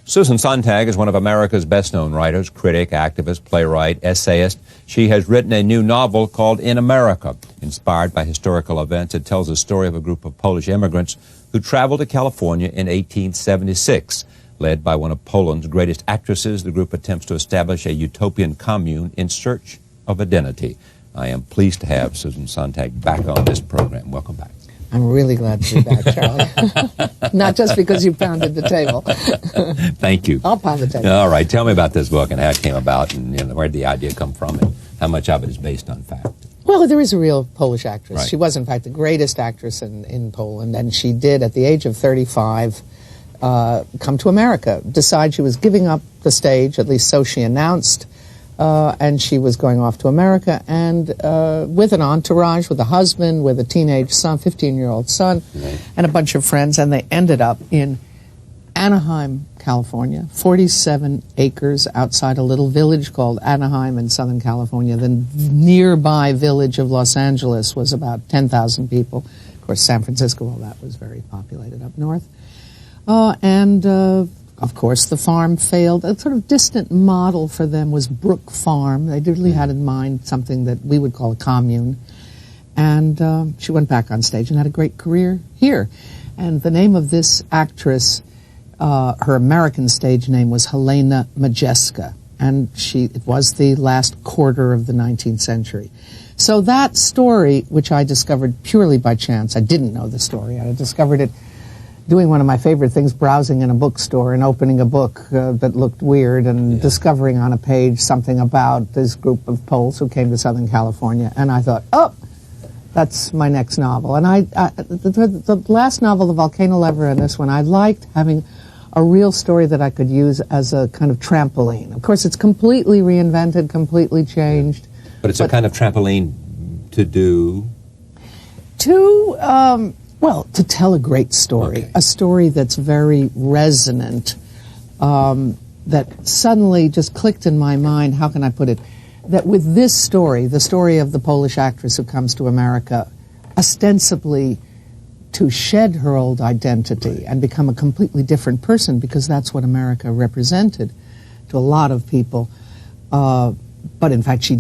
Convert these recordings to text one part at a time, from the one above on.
Susan Sontag is one of America's best-known writers, critic, activist, playwright, essayist. She has written a new novel called In America. Inspired by historical events, it tells the story of a group of Polish immigrants who traveled to California in 1876. Led by one of Poland's greatest actresses, the group attempts to establish a utopian commune in search of identity. I am pleased to have Susan Sontag back on this program. Welcome back. I'm really glad to be back, Charlie. Not just because you pounded the table. Thank you. I'll pound the table. All right. Tell me about this book and how it came about and where did the idea come from and how much of it is based on fact. Well, there is a real Polish actress. Right. She was, in fact, the greatest actress in Poland, and she did, at the age of 35, come to America, decide she was giving up the stage, at least so she announced, and she was going off to America, and with an entourage, with a husband, with a teenage son, 15-year-old son, right, and a bunch of friends, and they ended up in Anaheim, California, 47 acres outside a little village called Anaheim in Southern California. The nearby village of Los Angeles was about 10,000 people. Of course, San Francisco, well, that was very populated up north. Of course, the farm failed. A sort of distant model for them was Brook Farm. They really had in mind something that we would call a commune. And she went back on stage and had a great career here. And the name of this actress, her American stage name was Helena Majeska. And it was the last quarter of the 19th century. So that story, which I discovered purely by chance, I didn't know the story. I discovered it doing one of my favorite things, browsing in a bookstore and opening a book that looked weird and discovering on a page something about this group of Poles who came to Southern California. And I thought, oh, that's my next novel. And the last novel, The Volcano Lever, and this one, I liked having a real story that I could use as a kind of trampoline. Of course, it's completely reinvented, completely changed. But it's a kind of trampoline to do? Well, to tell a great story, okay, a story that's very resonant, that suddenly just clicked in my mind, how can I put it, that with this story, the story of the Polish actress who comes to America, ostensibly to shed her old identity and become a completely different person, because that's what America represented to a lot of people. But in fact,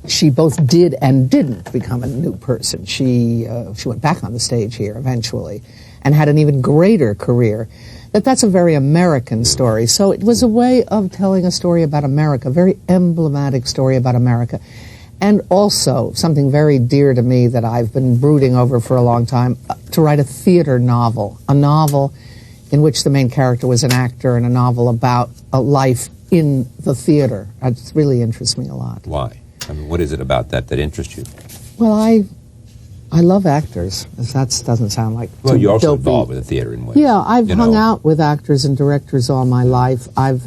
she both did and didn't become a new person. She went back on the stage here eventually and had an even greater career. That's a very American story. So it was a way of telling a story about America, a very emblematic story about America. And also, something very dear to me that I've been brooding over for a long time, to write a theater novel, a novel in which the main character was an actor, and a novel about a life in the theater. It really interests me a lot. Why? I mean, what is it about that interests you? Well, I love actors. That doesn't sound like well, you're also dopey. Involved with the theater in ways. Yeah, I've hung out with actors and directors all my life. I've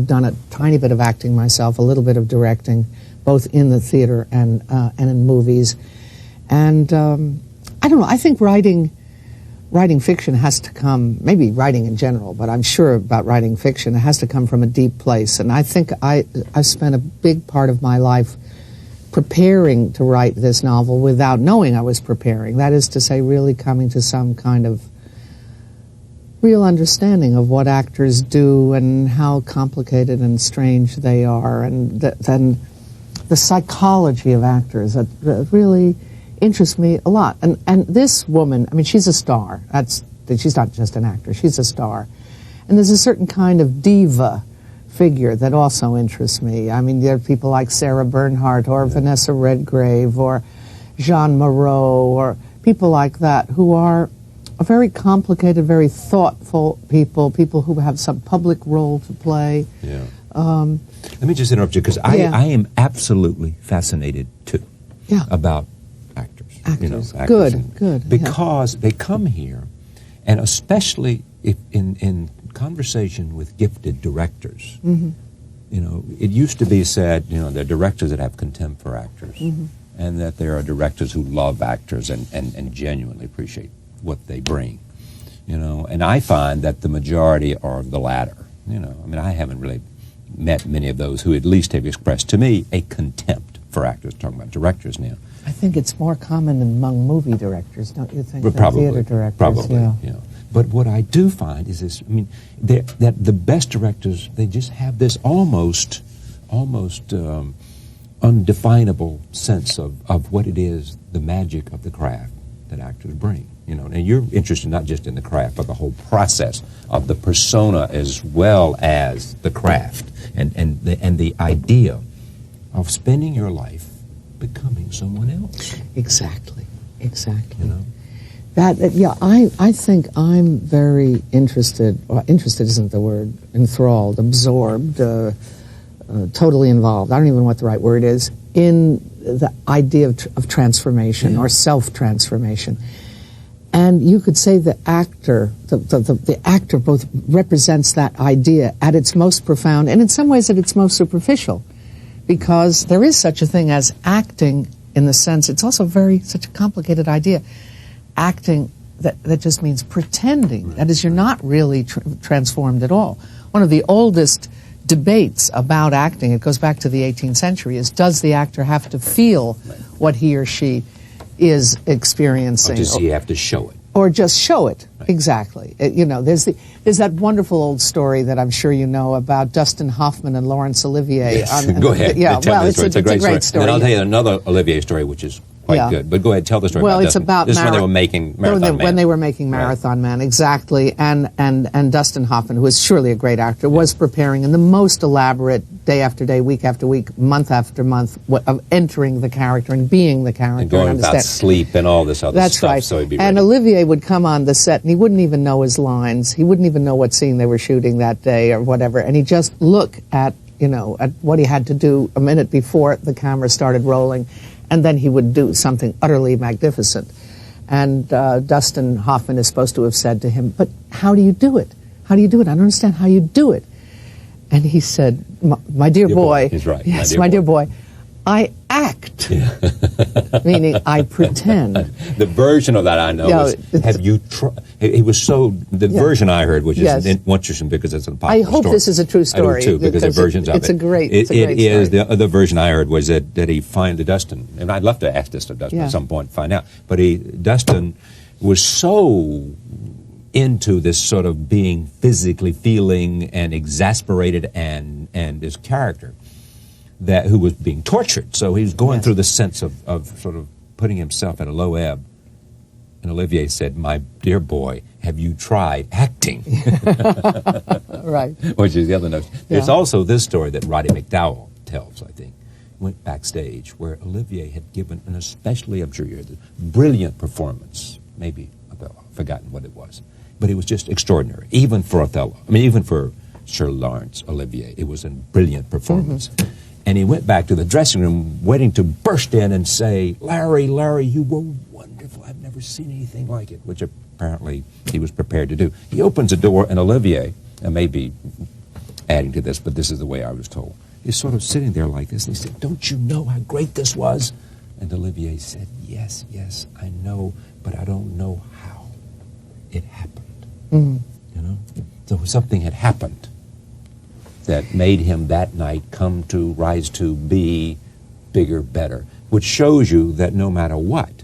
done a tiny bit of acting myself, a little bit of directing, both in the theater and in movies. And I don't know. I think writing fiction has to come, maybe writing in general, but I'm sure about writing fiction, it has to come from a deep place. And I think I spent a big part of my life preparing to write this novel without knowing I was preparing. That is to say, really coming to some kind of real understanding of what actors do and how complicated and strange they are, and then the psychology of actors that really interests me a lot. And this woman, I mean, she's a star. She's not just an actor, she's a star. And there's a certain kind of diva figure that also interests me. I mean, there are people like Sarah Bernhardt or Vanessa Redgrave or Jean Moreau or people like that who are very complicated, very thoughtful people who have some public role to play. Yeah. Let me just interrupt you, because I am absolutely fascinated, too, about actors. Actors. Actors Good. Because they come here, and especially if in conversation with gifted directors, it used to be said, there are directors that have contempt for actors, and that there are directors who love actors and genuinely appreciate what they bring, and I find that the majority are the latter. I mean, I haven't really met many of those who at least have expressed to me a contempt for actors. Talking about directors now. I think it's more common among movie directors, don't you think? Well, probably, theater directors. probably, yeah. But what I do find is this, I mean, that the best directors, they just have this almost undefinable sense of what it is, the magic of the craft that actors bring. You know, and you're interested not just in the craft, but the whole process of the persona as well as the craft, and the idea of spending your life becoming someone else. Exactly. You know? I think I'm very interested, or interested isn't the word, enthralled, absorbed, totally involved, I don't even know what the right word is, in the idea of transformation or self-transformation. And you could say the actor, the actor both represents that idea at its most profound and in some ways at its most superficial, because there is such a thing as acting in the sense, it's also such a complicated idea. Acting, that just means pretending. That is, you're not really transformed at all. One of the oldest debates about acting, it goes back to the 18th century, is does the actor have to feel what he or she is experiencing? Or does he have to show it? Or just show it. Right. Exactly. You know, there's that wonderful old story that I'm sure you know about Dustin Hoffman and Laurence Olivier. Yes. Go ahead. Yeah, well, it's a great story. And I'll tell you another Olivier story, which is quite good. But go ahead, tell the story about Dustin. About this is when they were making Marathon Man. When they were making Marathon Man, exactly. And Dustin Hoffman, who is surely a great actor, was preparing in the most elaborate, day after day, week after week, month after month, of entering the character and being the character. And going without sleep and all this other That's stuff. Right. So he'd be and ready. Olivier would come on the set and he wouldn't even know his lines. He wouldn't even know what scene they were shooting that day or whatever. And he'd just look at what he had to do a minute before the camera started rolling. And then he would do something utterly magnificent. And Dustin Hoffman is supposed to have said to him, but how do you do it? How do you do it? I don't understand how you do it. And he said, my dear boy. He's right. Yes, my dear boy. I act, meaning I pretend. The version of that I know was, have you tried? It was the version I heard, which is interesting because it's a popular story. I hope this is a true story. I do too, because there are versions of it. It's a great is. story. The version I heard was that he finally, Dustin, and I'd love to ask this to Dustin at some point to find out, but Dustin was so into this sort of being physically feeling and exasperated and his character, who was being tortured. So he was going through the sense of sort of putting himself at a low ebb. And Olivier said, my dear boy, have you tried acting? Right. Which is the other note. There's also this story that Roddy McDowell tells, I think. Went backstage where Olivier had given an especially, I'm sure you heard this, brilliant performance. Maybe I've forgotten what it was. But it was just extraordinary, even for Othello. I mean, even for Sir Laurence Olivier. It was a brilliant performance. Mm-hmm. And he went back to the dressing room waiting to burst in and say, Larry, you were wonderful. I've never seen anything like it, which apparently he was prepared to do. He opens the door, and Olivier, and maybe adding to this, but this is the way I was told, is sort of sitting there like this. And he said, don't you know how great this was? And Olivier said, yes, I know, but I don't know how it happened. Mm-hmm. You know? So something had happened that made him that night rise to be bigger, better, which shows you that no matter what,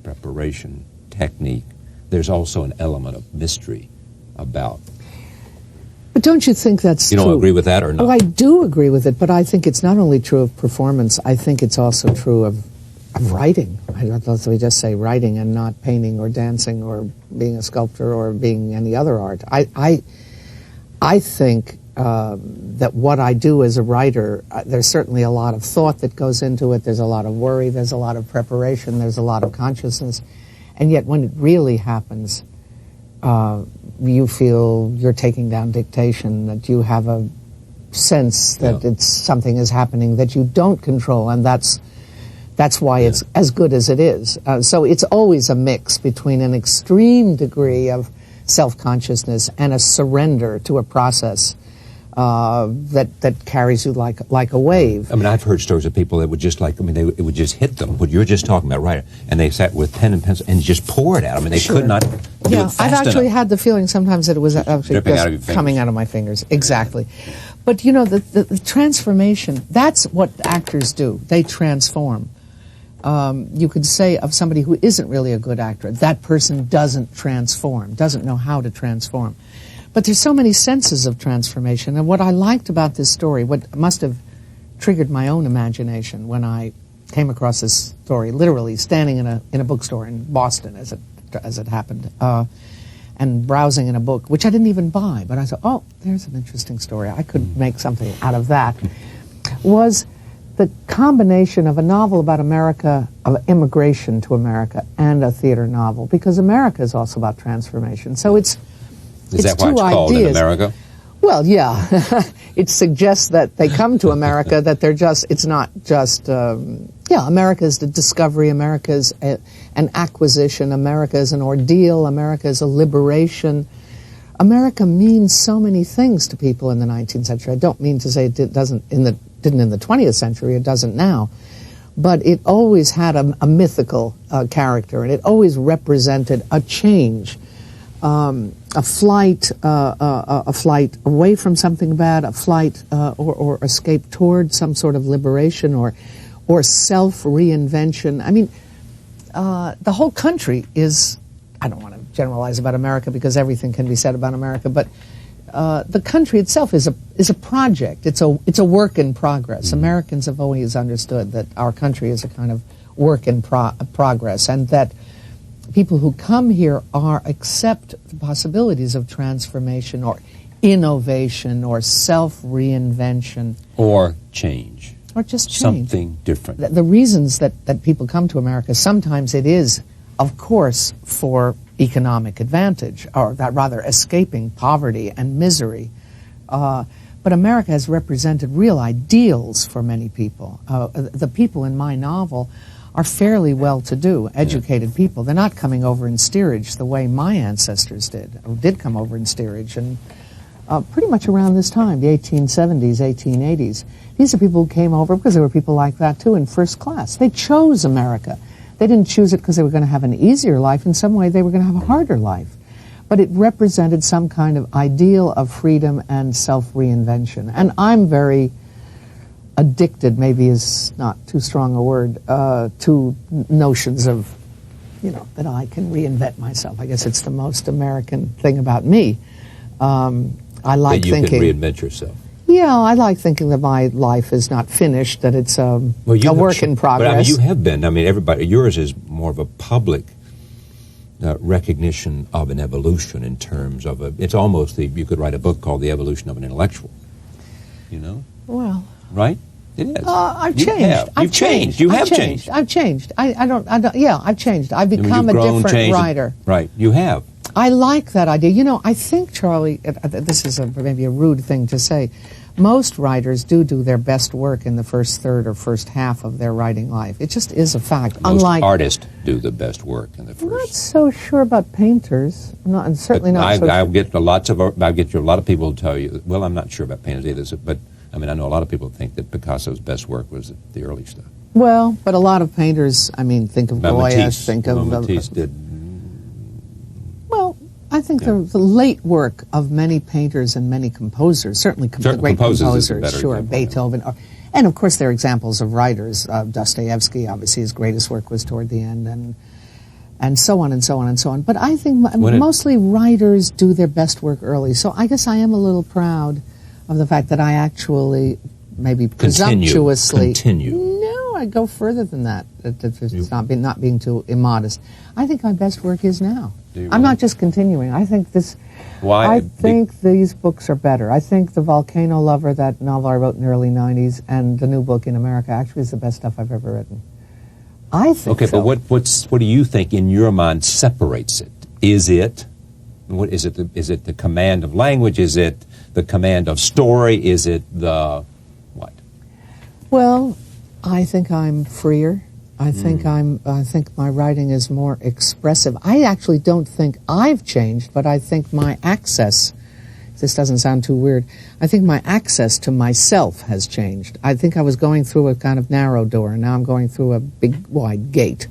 preparation, technique, there's also an element of mystery about. But don't you think that's true? You don't agree with that or not? Oh, I do agree with it, but I think it's not only true of performance, I think it's also true of writing. I don't know if we just say writing and not painting or dancing or being a sculptor or being any other art. I think that what I do as a writer, there's certainly a lot of thought that goes into it. There's a lot of worry. There's a lot of preparation. There's a lot of consciousness. And yet when it really happens, you feel you're taking down dictation, that you have a sense that something is happening that you don't control, and that's why it's as good as it is. So it's always a mix between an extreme degree of self-consciousness and a surrender to a process that carries you like a wave. I mean, I've heard stories of people that would just it would just hit them, what you're just talking about, right? And they sat with pen and pencil and just pour it out. I mean, they could not do it fast I've actually enough. had the feeling sometimes that it was actually just coming out of my fingers. Exactly. But, the transformation, that's what actors do. They transform. you could say of somebody who isn't really a good actor, that person doesn't transform, doesn't know how to transform. But there's so many senses of transformation, and what I liked about this story, what must have triggered my own imagination when I came across this story, literally standing in a bookstore in Boston, as it happened, and browsing in a book, which I didn't even buy, but I thought, oh, there's an interesting story. I could make something out of that, was the combination of a novel about America, of immigration to America, and a theater novel, because America is also about transformation. So it's Is that two why it's called ideas. In America? Well, yeah. It suggests that they come to America, that they're just, it's not just, America is the discovery, America is an acquisition, America is an ordeal, America is a liberation. America means so many things to people in the 19th century. I don't mean to say it didn't in the 20th century, it doesn't now. But it always had a mythical character, and it always represented a change. A flight away from something bad, a flight or escape toward some sort of liberation or self-reinvention. I mean, the whole country is, I don't want to generalize about America because everything can be said about America, but the country itself is a project. It's a work in progress. Mm-hmm. Americans have always understood that our country is a kind of work in progress, and that people who come here accept the possibilities of transformation or innovation or self-reinvention. Or change. Or just change. Something different. The reasons that people come to America, sometimes it is, of course, for economic advantage, or that rather escaping poverty and misery. But America has represented real ideals for many people. The people in my novel are fairly well-to-do, educated people. They're not coming over in steerage the way my ancestors did come over in steerage, and pretty much around this time, the 1870s, 1880s. These are people who came over because there were people like that, too, in first class. They chose America. They didn't choose it because they were going to have an easier life. In some way, they were going to have a harder life. But it represented some kind of ideal of freedom and self-reinvention. And I'm very addicted, maybe is not too strong a word, to notions of, that I can reinvent myself. I guess it's the most American thing about me. I like thinking... That you can reinvent yourself. Yeah, I like thinking that my life is not finished, that it's a work in progress. But I mean, you have been. I mean, everybody, yours is more of a public recognition of an evolution in terms of it's almost you could write a book called The Evolution of an Intellectual, Well... Right? It is. I've changed. You've changed. You have changed. I've changed. I've changed. I've become a different writer. Right. You have. I like that idea. I think, Charlie, this is maybe a rude thing to say, most writers do their best work in the first third or first half of their writing life. It just is a fact. Most artists do the best work in the first. I'm not so sure about painters. And certainly not. I get a lot of people who tell you. Well, I'm not sure about painters either. But I mean, I know a lot of people think that Picasso's best work was the early stuff. Well, but a lot of painters. I mean, think of Goya. Think of Matisse did. Well, I think the late work of many painters and many composers, certainly great composers, sure, Beethoven, and of course there are examples of writers. Dostoevsky, obviously, his greatest work was toward the end, and so on and so on and so on. But I think mostly writers do their best work early. So I guess I am a little proud of the fact that I actually, maybe presumptuously... Continue. No, I go further than that. It's not being too immodest. I think my best work is now. I'm not just continuing. I think this... Why? I think these books are better. I think The Volcano Lover, that novel I wrote in the early 90s, and the new book in America actually is the best stuff I've ever written. I think Okay, so. but what do you think in your mind separates it? Is it the command of language? Is it the command of story? Is it the what? Well, I think I'm freer. I think my writing is more expressive. I actually don't think I've changed, but I think my access, this doesn't sound too weird, I think my access to myself has changed. I think I was going through a kind of narrow door, and now I'm going through a big, wide gate.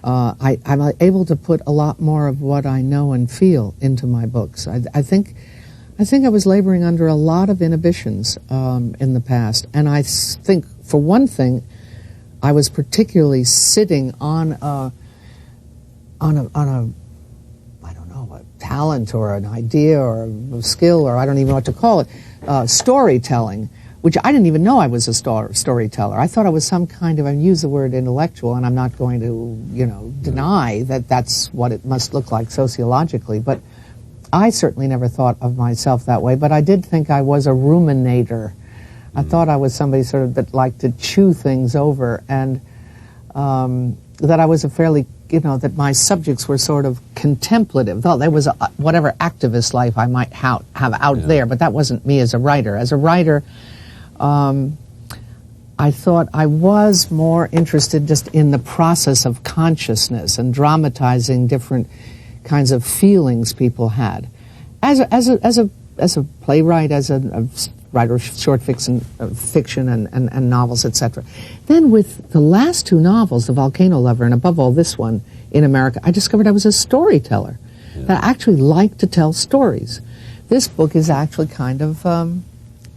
I'm able to put a lot more of what I know and feel into my books. I think I was laboring under a lot of inhibitions in the past, and I think, for one thing, I was particularly sitting on a I don't know, a talent or an idea or a skill, or I don't even know what to call it, storytelling, which I didn't even know I was a storyteller. I thought I was some kind of, I use the word intellectual, and I'm not going to, deny that that's what it must look like sociologically, but I certainly never thought of myself that way, but I did think I was a ruminator. I thought I was somebody sort of that liked to chew things over, and that I was a fairly, that my subjects were sort of contemplative. Though there was whatever activist life I might have out there, but that wasn't me as a writer. As a writer, I thought I was more interested just in the process of consciousness and dramatizing different kinds of feelings people had. As a playwright, as a writer of short fiction and novels, etc. Then with the last two novels, The Volcano Lover and above all this one, In America, I discovered I was a storyteller, that I actually liked to tell stories. This book is actually kind of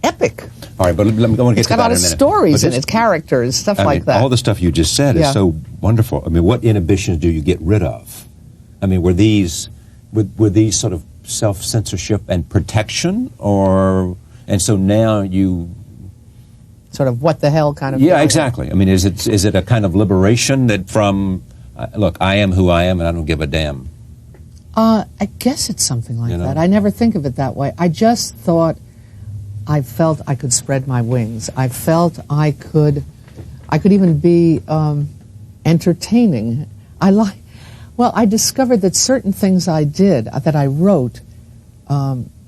epic. All right, but let me go and get to that in a minute. It's got a lot of stories in it, characters, stuff like that. All the stuff you just said is so wonderful. I mean, what inhibitions do you get rid of? I mean, were these sort of self-censorship and protection, or... And so now you... Sort of what the hell kind of... Yeah, exactly. I mean, is it a kind of liberation that from, look, I am who I am and I don't give a damn? I guess it's something like that. I never think of it that way. I just thought, I felt I could spread my wings. I felt I could even be entertaining. I discovered that certain things I did, that I wrote,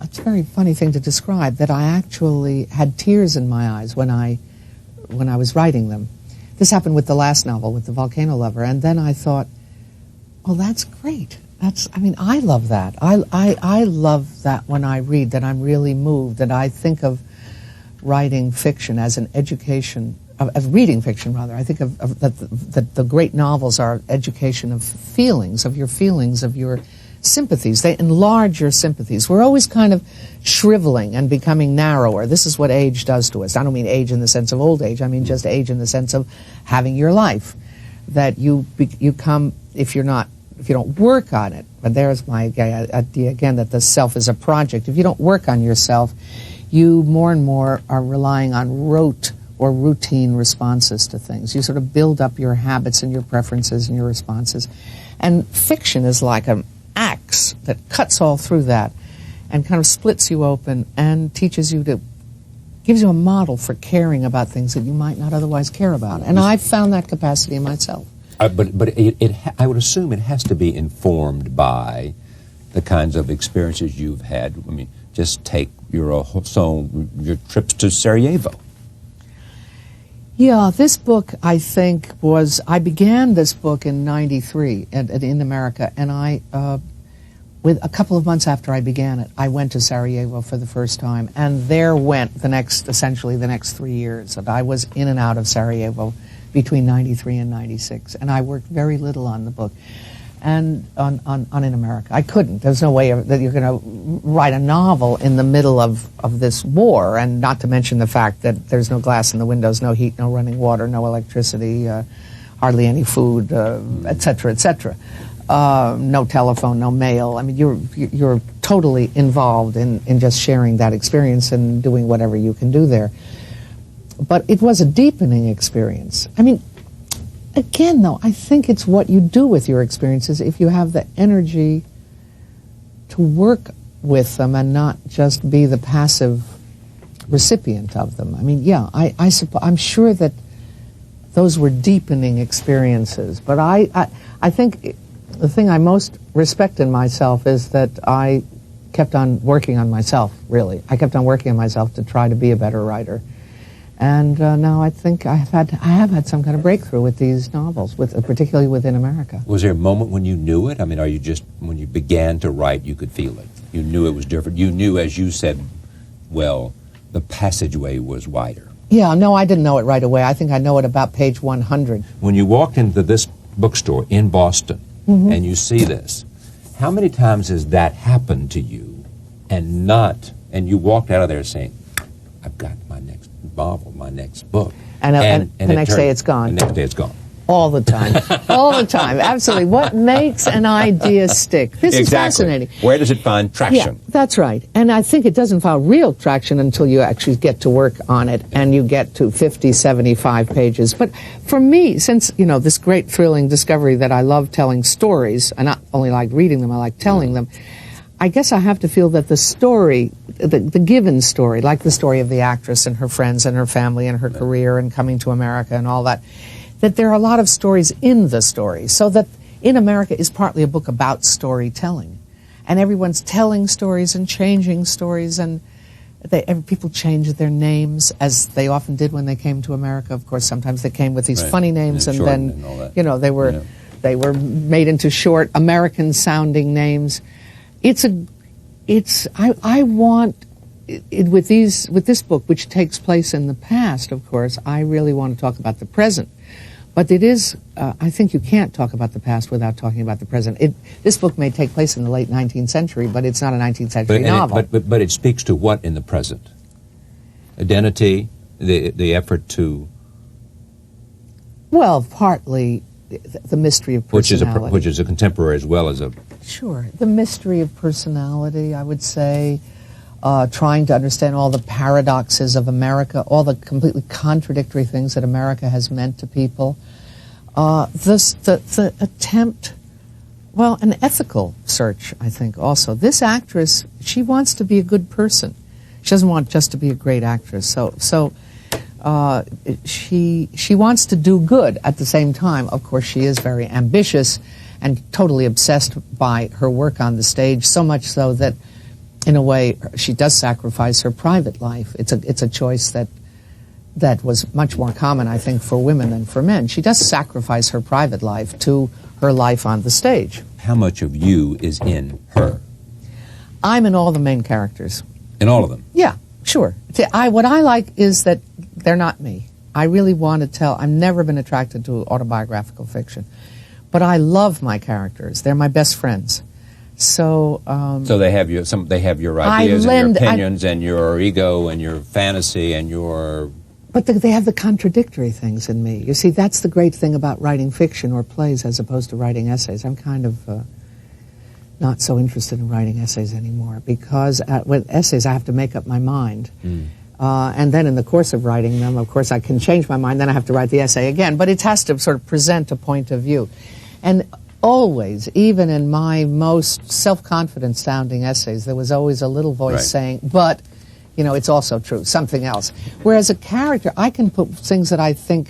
it's a very funny thing to describe, that I actually had tears in my eyes when I was writing them. This happened with the last novel, with The Volcano Lover, and then I thought, oh, that's great. I love that. I love that when I read, that I'm really moved, that I think of writing fiction as an education, of reading fiction, rather. I think that the great novels are education of feelings, of your sympathies. They enlarge your sympathies. We're always kind of shriveling and becoming narrower. This is what age does to us. I don't mean age in the sense of old age. I mean just age in the sense of having your life. That you come, if you don't work on it, but there's my idea again, that the self is a project. If you don't work on yourself, you more and more are relying on rote or routine responses to things. You sort of build up your habits and your preferences and your responses. And fiction is like an axe that cuts all through that and kind of splits you open and gives you a model for caring about things that you might not otherwise care about. And I've found that capacity in myself. But I would assume it has to be informed by the kinds of experiences you've had. I mean, just take your trips to Sarajevo. Yeah, this book, I think, I began this book in '93 in America, and with a couple of months after I began it, I went to Sarajevo for the first time, and there went essentially the next 3 years. And I was in and out of Sarajevo between '93 and '96, and I worked very little on the book. And on In America, I couldn't. There's no way that you're going to write a novel in the middle of this war, and not to mention the fact that there's no glass in the windows, no heat, no running water, no electricity, hardly any food, et cetera, et cetera. No telephone, no mail. I mean, you're totally involved in just sharing that experience and doing whatever you can do there. But it was a deepening experience. I mean, again, though, I think it's what you do with your experiences if you have the energy to work with them and not just be the passive recipient of them. I mean, yeah, I'm sure that those were deepening experiences. But I think the thing I most respect in myself is that I kept on working on myself, really. I kept on working on myself to try to be a better writer. And now I think I have had some kind of breakthrough with these novels, particularly within America. Was there a moment when you knew it? I mean, when you began to write, you could feel it? You knew it was different? You knew, as you said, well, the passageway was wider? Yeah, no, I didn't know it right away. I think I know it about page 100. When you walked into this bookstore in Boston, and you see this, how many times has that happened to you and you walked out of there saying, I've got my next novel, my next book? And the next day it's gone. The next day it's gone. All the time. All the time. Absolutely. What makes an idea stick? This is fascinating. Where does it find traction? Yeah, that's right. And I think it doesn't find real traction until you actually get to work on it and you get to 50, 75 pages. But for me, since, this great thrilling discovery that I love telling stories, I not only like reading them, I like telling them, I guess I have to feel that the story, the given story, like the story of the actress and her friends and her family and her career and coming to America and all that there are a lot of stories in the story, so that In America is partly a book about storytelling. And everyone's telling stories and changing stories, and people change their names, as they often did when they came to America. Of course, sometimes they came with these funny names, and then, they were made into short American-sounding names. I want with this book, which takes place in the past, of course, I really want to talk about the present. But it is, I think you can't talk about the past without talking about the present. This book may take place in the late 19th century, but it's not a 19th century novel. But it speaks to what in the present? Identity, the effort to... Well, partly the mystery of personality. Which is a contemporary as well as a... Sure. The mystery of personality, I would say. Trying to understand all the paradoxes of America, all the completely contradictory things that America has meant to people. The attempt, well, an ethical search, I think, also. This actress, she wants to be a good person. She doesn't want just to be a great actress. So she wants to do good at the same time. Of course, she is very ambitious and totally obsessed by her work on the stage, so much so that in a way, she does sacrifice her private life. It's a choice that was much more common, I think, for women than for men. She does sacrifice her private life to her life on the stage. How much of you is in her? I'm in all the main characters. In all of them? Yeah, sure. What I like is that they're not me. I really want to tell. I've never been attracted to autobiographical fiction. But I love my characters. They're my best friends. So they have your ideas and your opinions and your ego and your fantasy and your... But they have the contradictory things in me. You see, that's the great thing about writing fiction or plays as opposed to writing essays. I'm kind of not so interested in writing essays anymore because with essays I have to make up my mind. And then in the course of writing them, of course, I can change my mind, then I have to write the essay again. But it has to sort of present a point of view. And always, even in my most self-confident sounding essays, there was always a little voice saying, but, it's also true, something else. Whereas a character, I can put things that I think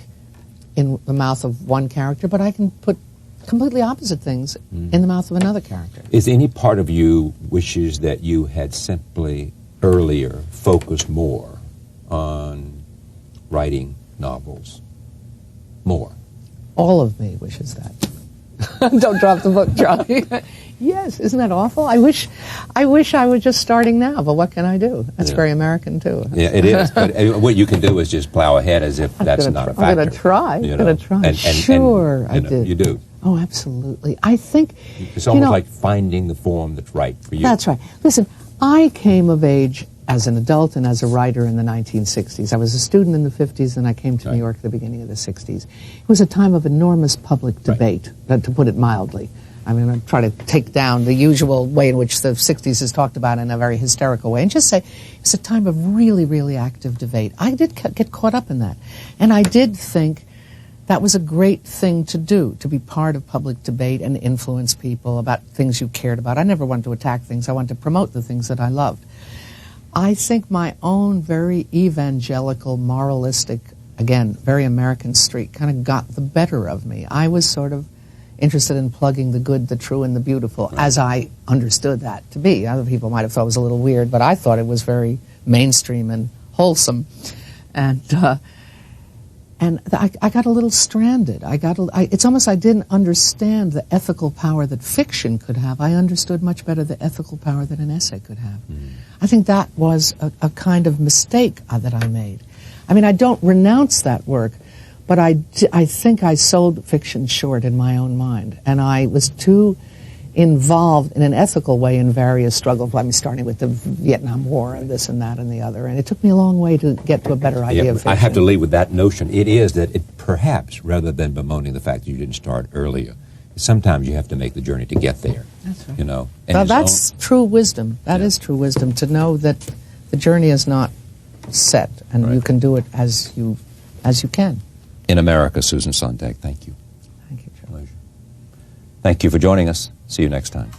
in the mouth of one character, but I can put completely opposite things in the mouth of another character. Is any part of you wishes that you had simply earlier focused more on writing novels? More? All of me wishes that. Don't drop the book, Charlie. Yes, isn't that awful? I wish I was just starting now, but what can I do? That's very American, too. Yeah, it is. But what you can do is just plow ahead as if that's not a factor. I'm going to try. I'm going to try. Sure, I did. You do. Oh, absolutely. I think... It's almost like finding the form that's right for you. That's right. Listen, I came of age as an adult and as a writer in the 1960s. I was a student in the 50s, and I came to New York at the beginning of the 60s. It was a time of enormous public debate, to put it mildly. I'm going to try to take down the usual way in which the 60s is talked about in a very hysterical way, and just say it's a time of really, really active debate. I did get caught up in that, and I did think that was a great thing to do, to be part of public debate and influence people about things you cared about. I never wanted to attack things. I wanted to promote the things that I loved. I think my own very evangelical, moralistic, again, very American streak kind of got the better of me. I was sort of interested in plugging the good, the true, and the beautiful, as I understood that to be. Other people might have thought it was a little weird, but I thought it was very mainstream and wholesome. And I got a little stranded. It's almost I didn't understand the ethical power that fiction could have. I understood much better the ethical power that an essay could have. I think that was a kind of mistake that I made. I mean, I don't renounce that work, but I think I sold fiction short in my own mind. And I was too involved in an ethical way in various struggles. I mean, starting with the Vietnam War and this and that and the other. And it took me a long way to get to a better idea of fiction. I have to leave with that notion. It is that perhaps, rather than bemoaning the fact that you didn't start earlier, sometimes you have to make the journey to get there. That's right. You know. Well, that's true wisdom. That is true wisdom, to know that the journey is not set, and you can do it as you can. In America, Susan Sontag, thank you. Thank you, Joe. Thank you for joining us. See you next time.